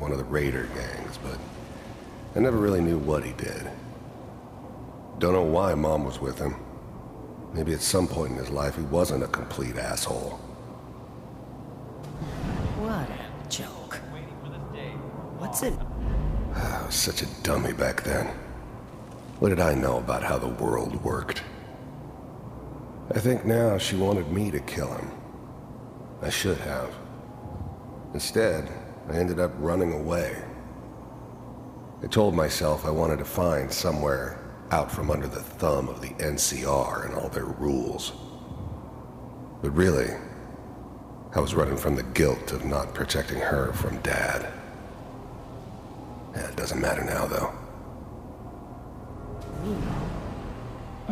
one of the raider gangs, but I never really knew what he did. Don't know why Mom was with him. Maybe at some point in his life he wasn't a complete asshole. What a joke. What's it? I was such a dummy back then. What did I know about how the world worked? I think now she wanted me to kill him. I should have. Instead, I ended up running away. I told myself I wanted to find somewhere out from under the thumb of the NCR and all their rules. But really, I was running from the guilt of not protecting her from Dad. Yeah, it doesn't matter now, though.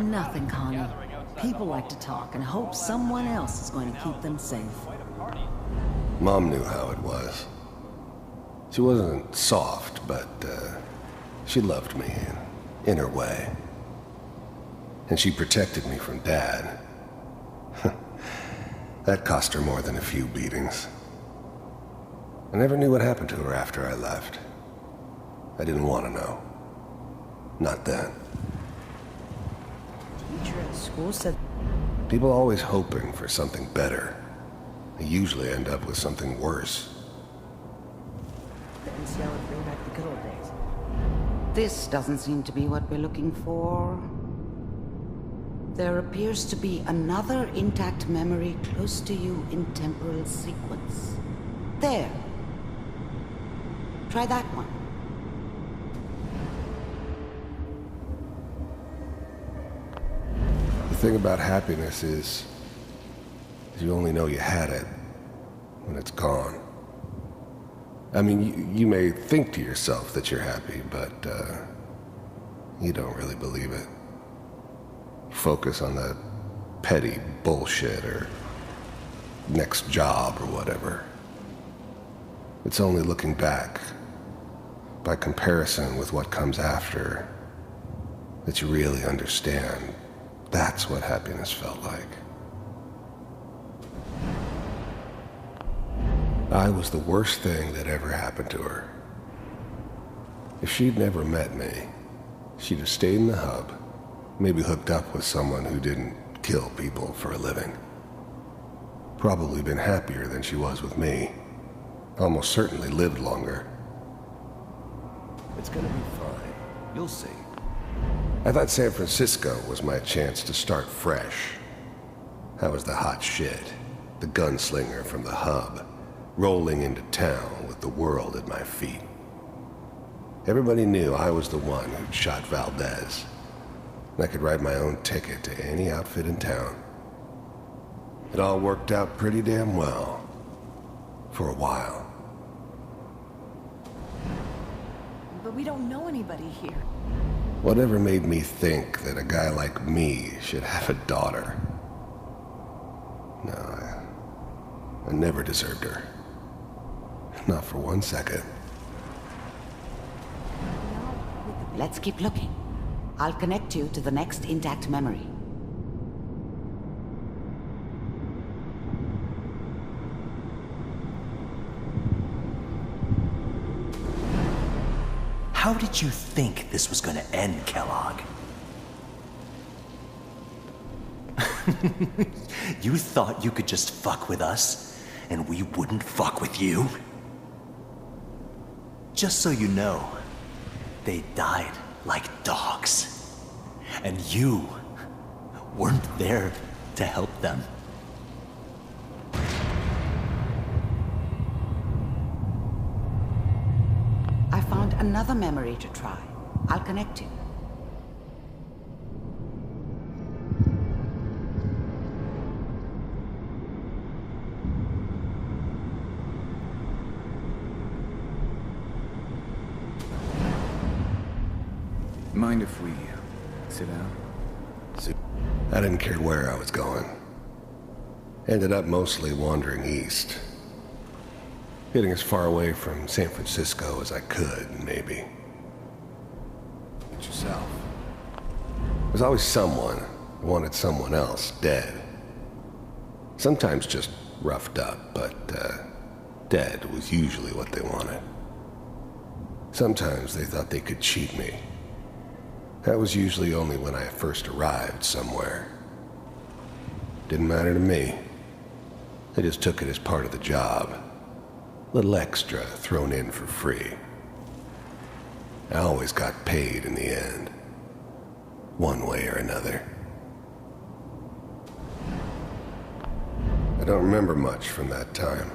Nothing, Connie. People like to talk and hope someone else is going to keep them safe. Mom knew how it was. She wasn't soft, but she loved me in her way. And she protected me from Dad. That cost her more than a few beatings. I never knew what happened to her after I left. I didn't want to know. Not then. Teacher at school said... People always hoping for something better. They usually end up with something worse. The NCR would bring back the good old days. This doesn't seem to be what we're looking for. There appears to be another intact memory close to you in temporal sequence. There. Try that one. The thing about happiness is you only know you had it when it's gone. I mean, you may think to yourself that you're happy, but you don't really believe it. You focus on the petty bullshit or next job or whatever. It's only looking back, by comparison with what comes after, that you really understand that's what happiness felt like. I was the worst thing that ever happened to her. If she'd never met me, she'd have stayed in the hub, maybe hooked up with someone who didn't kill people for a living. Probably been happier than she was with me. Almost certainly lived longer. It's gonna be fine. You'll see. I thought San Francisco was my chance to start fresh. I was the hot shit, the gunslinger from the hub, rolling into town with the world at my feet. Everybody knew I was the one who'd shot Valdez. And I could write my own ticket to any outfit in town. It all worked out pretty damn well. For a while. But we don't know anybody here. Whatever made me think that a guy like me should have a daughter? No, I never deserved her. Not for 1 second. Let's keep looking. I'll connect you to the next intact memory. How did you think this was gonna end, Kellogg? You thought you could just fuck with us, and we wouldn't fuck with you? Just so you know, they died like dogs. And you weren't there to help them. I found another memory to try. I'll connect you. Mind if we sit down? I didn't care where I was going. Ended up mostly wandering east. Getting as far away from San Francisco as I could, maybe. Get yourself. There's always someone who wanted someone else dead. Sometimes just roughed up, but dead was usually what they wanted. Sometimes they thought they could cheat me. That was usually only when I first arrived somewhere. Didn't matter to me. They just took it as part of the job. Little extra thrown in for free. I always got paid in the end. One way or another. I don't remember much from that time.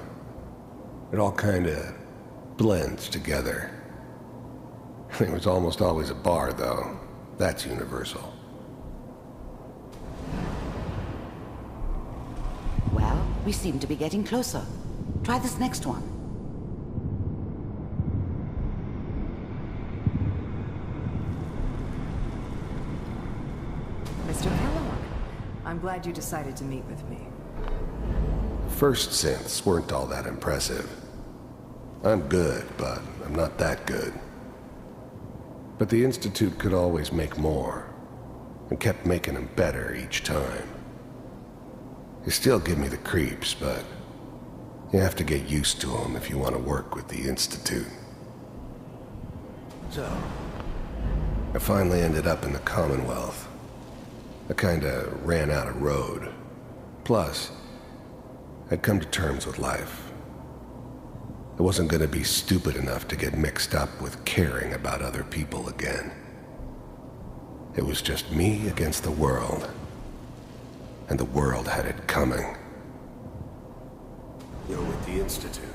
It all kinda blends together. There was almost always a bar, though. That's universal. Well, we seem to be getting closer. Try this next one. Mr. Kellogg, I'm glad you decided to meet with me. First synths weren't all that impressive. I'm good, but I'm not that good. But the Institute could always make more, and kept making them better each time. They still give me the creeps, but you have to get used to them if you want to work with the Institute. So, I finally ended up in the Commonwealth. I kinda ran out of road. Plus, I'd come to terms with life. I wasn't gonna be stupid enough to get mixed up with caring about other people again. It was just me against the world. And the world had it coming. You're with the Institute.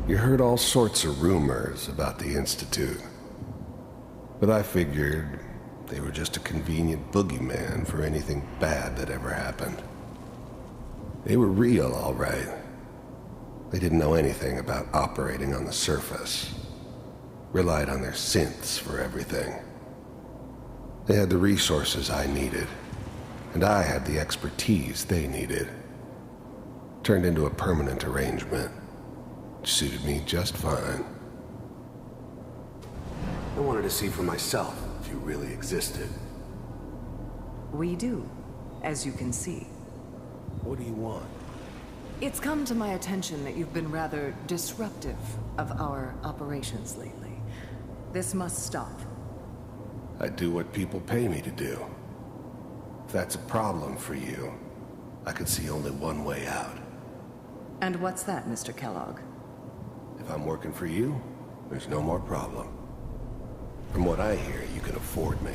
You heard all sorts of rumors about the Institute. But I figured they were just a convenient boogeyman for anything bad that ever happened. They were real, all right. They didn't know anything about operating on the surface. Relied on their synths for everything. They had the resources I needed, and I had the expertise they needed. Turned into a permanent arrangement, which suited me just fine. I wanted to see for myself if you really existed. We do, as you can see. What do you want? It's come to my attention that you've been rather disruptive of our operations lately. This must stop. I do what people pay me to do. If that's a problem for you, I could see only one way out. And what's that, Mr. Kellogg? If I'm working for you, there's no more problem. From what I hear, you can afford me.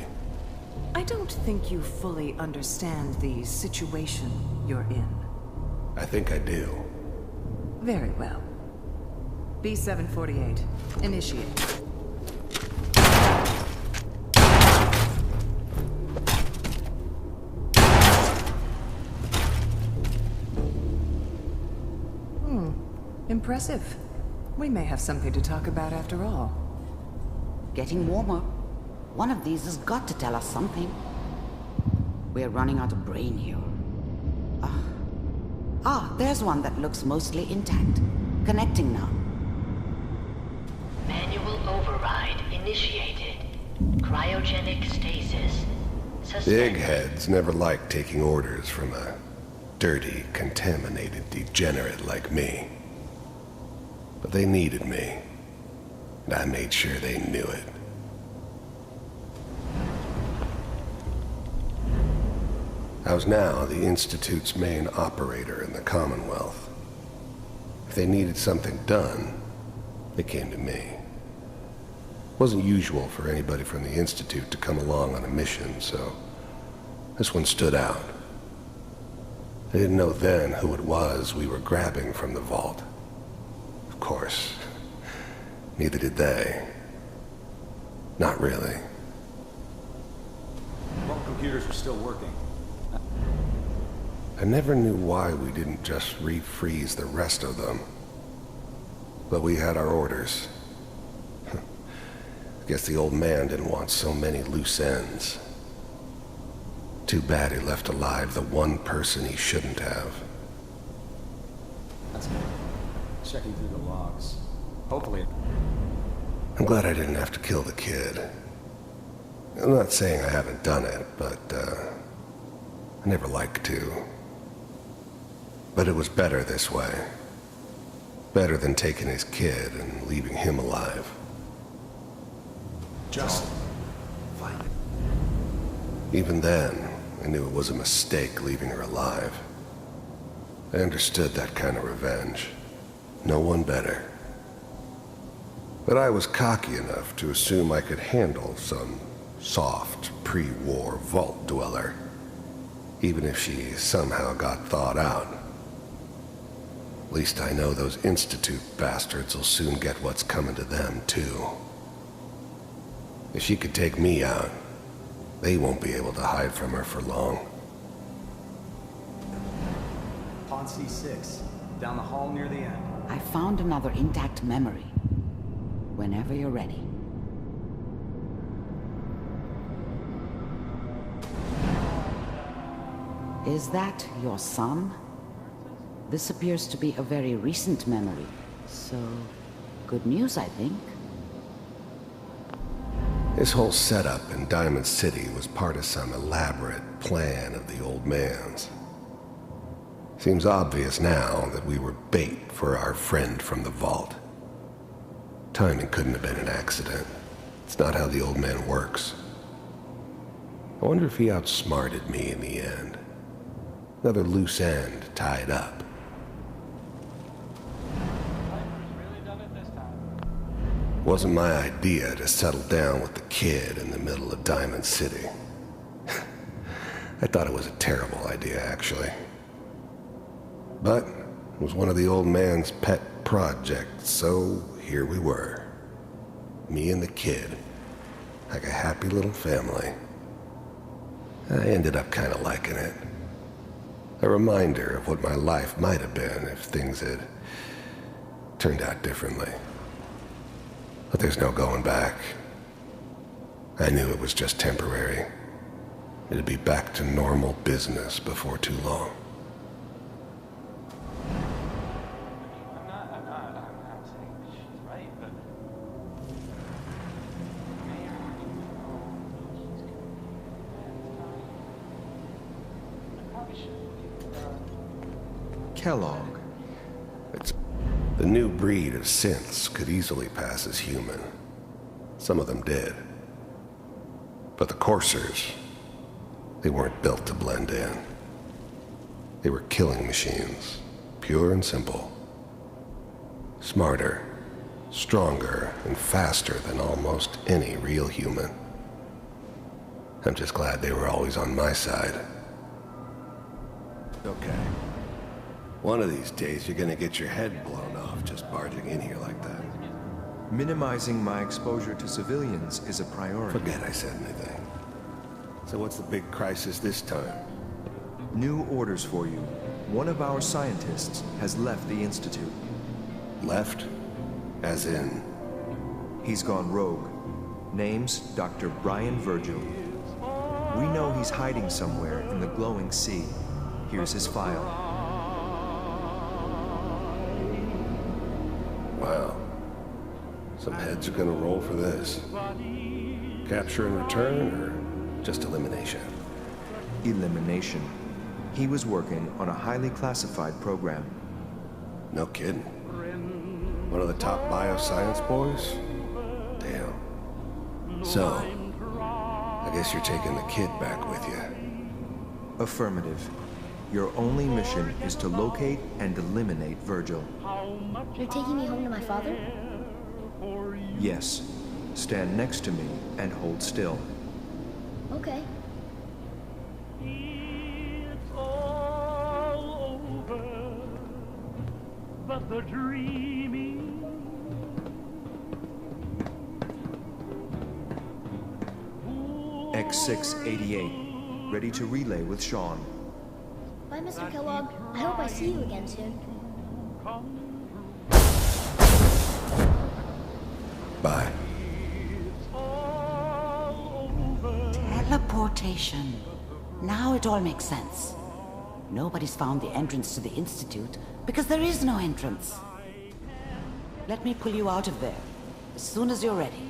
I don't think you fully understand the situation you're in. I think I do. Very well. B-748, initiate. Impressive. We may have something to talk about after all. Getting warmer. One of these has got to tell us something. We're running out of brain here. There's one that looks mostly intact. Connecting now. Manual override initiated. Cryogenic stasis. The eggheads never liked taking orders from a dirty, contaminated degenerate like me. But they needed me, and I made sure they knew it. I was now the Institute's main operator in the Commonwealth. If they needed something done, they came to me. It wasn't usual for anybody from the Institute to come along on a mission, so this one stood out. I didn't know then who it was we were grabbing from the vault. Of course, neither did they. Not really. Well, computers are still working. I never knew why we didn't just refreeze the rest of them. But we had our orders. I guess the old man didn't want so many loose ends. Too bad he left alive the one person he shouldn't have. That's good. Checking through the logs. Hopefully... I'm glad I didn't have to kill the kid. I'm not saying I haven't done it, but, I never liked to. But it was better this way. Better than taking his kid and leaving him alive. Just find it. Even then, I knew it was a mistake leaving her alive. I understood that kind of revenge. No one better. But I was cocky enough to assume I could handle some soft, pre-war vault dweller, even if she somehow got thawed out. At least I know those Institute bastards will soon get what's coming to them, too. If she could take me out, they won't be able to hide from her for long. Pond C6, down the hall near the end. I found another intact memory. Whenever you're ready. Is that your son? This appears to be a very recent memory, so good news, I think. This whole setup in Diamond City was part of some elaborate plan of the old man's. Seems obvious now that we were bait for our friend from the vault. Timing couldn't have been an accident. It's not how the old man works. I wonder if he outsmarted me in the end. Another loose end tied up. Wasn't my idea to settle down with the kid in the middle of Diamond City. I thought it was a terrible idea, actually. But it was one of the old man's pet projects, so here we were. Me and the kid, like a happy little family. I ended up kind of liking it. A reminder of what my life might have been if things had turned out differently. But there's no going back. I knew it was just temporary. It'd be back to normal business before too long. I'm saying she's right, but Kellogg. It's the new breed of synths could easily pass as human. Some of them did. But the coursers, they weren't built to blend in. They were killing machines, pure and simple. Smarter, stronger, and faster than almost any real human. I'm just glad they were always on my side. Okay. One of these days you're gonna get your head blown off just barging in here like that. Minimizing my exposure to civilians is a priority. Forget I said anything. So what's the big crisis this time? New orders for you. One of our scientists has left the Institute. Left? As in? He's gone rogue. Name's Dr. Brian Virgil. We know he's hiding somewhere in the glowing sea. Here's his file. Wow. Some heads are gonna roll for this. Capture and return, or just elimination? Elimination. He was working on a highly classified program. No kidding. One of the top bioscience boys? Damn. So, I guess you're taking the kid back with you. Affirmative. Your only mission is to locate and eliminate Virgil. You're taking me home to my father? Yes. Stand next to me and hold still. Okay. it's all over, but the dreaming. X688. Ready to relay with Sean. Bye, Mr. Kellogg. I hope I see you again soon. Bye. Teleportation. Now it all makes sense. Nobody's found the entrance to the Institute because there is no entrance. Let me pull you out of there as soon as you're ready.